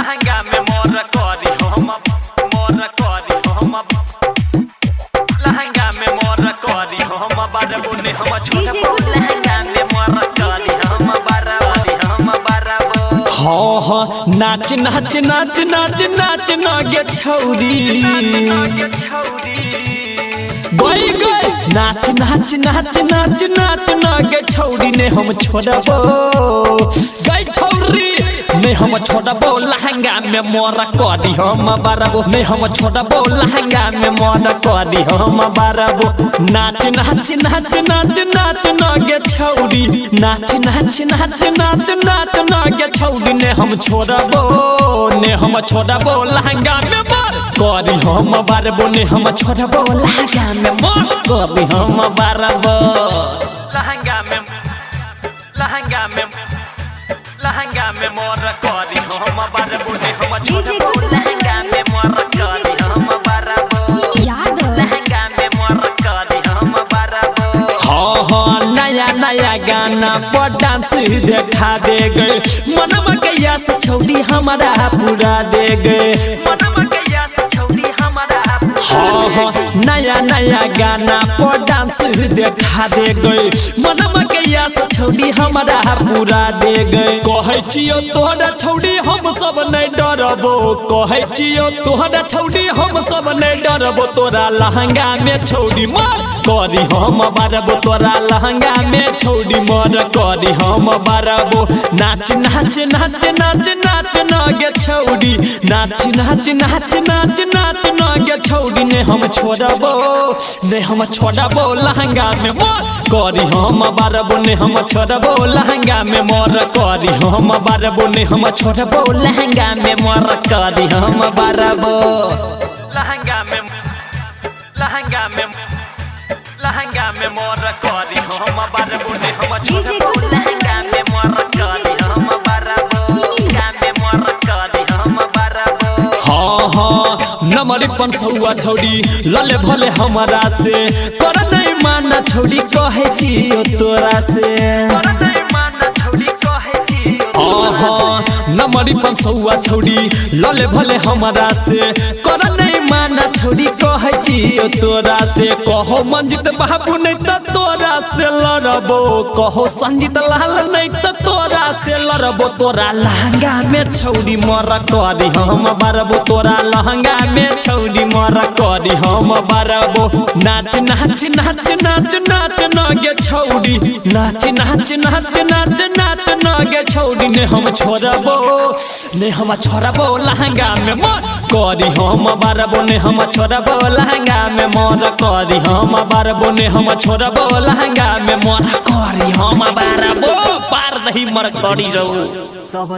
लहंगा में मोर करी हम लहंगा में मोर करी हम बारबो ने हम छोड़बो लहंगा में मोर करी हम बारबो हाँ नाच नाच नाच नाच नाच ना गे छौरी गई गई नाच नाच नाच नाच नाच ना गे छौरी ने हम छोड़बो गई छौरी ने हम छोड़बो लहंगा में मोर करी हम बारबो ने हम छोड़बो लहंगा में मोर करी हम बारबो नाच नाच नाच नाच नाच ना गे छौरी नाच नाच नाच नाच नाच ना गे छौरी ने हम छोड़बो लहंगा में मोर करी हम बारबो ने हम छोड़बो लहंगा में मोर करी हम बारबो लहंगा में मोर करी हम बारबो ने हम छोड़बो लहंगा में मोर करी हम बारबो लहंगा में मोर करी हम बारबो हाँ हाँ नया नया गाना पर डांस देखा दे गए मनवा के यस छौरी हमारा पूरा दे गए मनवा के यस छौरी हमारा हाँ हाँ नया नया गाना पर डांस देखा दे गए मनवा के यस छौरी हमारा पूरा दे गए कहे छियो तोहरा छौरी हम सब नहीं डरबो कहे छियो तोहरा छौरी हम सब नहीं डरबो तोरा लहंगा में छौरी मार करी हम बारबो तोरा लहंगा में छौरी मार करी हम बारबो नाच नाच नाच नाच नाच ना गे छौरी नाच नाच नाच नाच नाच ना गे छौरी ने हम छोड़बो लहंगा में मोर करी हम बारबो ने हम छोड़बो लहंगा में मोर करी हम बारबो ने हम छोड़बो लहंगा में मोर करी हम बारबो लहंगा में मोर करी हम बारबो ने हम छोड़बो लहंगा में मोर करी हम बारबो लहंगा में मोर करी हम बारबो हाँ हाँ नमरी पंसौआ छौरी लले भले हमारा से कर नहीं माना छौरी कहे छियो तोरा से हाँ नमरी पंसौआ छौरी लले भले हमारा से कर नहीं माना छौरी कहे छियो तोरा से कहो मंजित बाबू नहीं तो तोरा से लड़बो कहो संजीत लाल नहीं तो तोरा से लड़बो तोरा लहंगा में छौरी मोर करी हम बारबो तोरा लहंगा में छौरी मोर करी हम बारबो नाच नाच नाच नाच नाच ना गे छौरी नाच नाच नाच नाच नाच ना गे छौरी ने हम छोड़बो लहंगा में मोर करी हम बारबो ने हम छोड़बो लहंगा में मोर करी हम बारबो ने हम छोड़बो लहंगा में मोर करी हम बारबो पार नहीं मर करी रहू सब।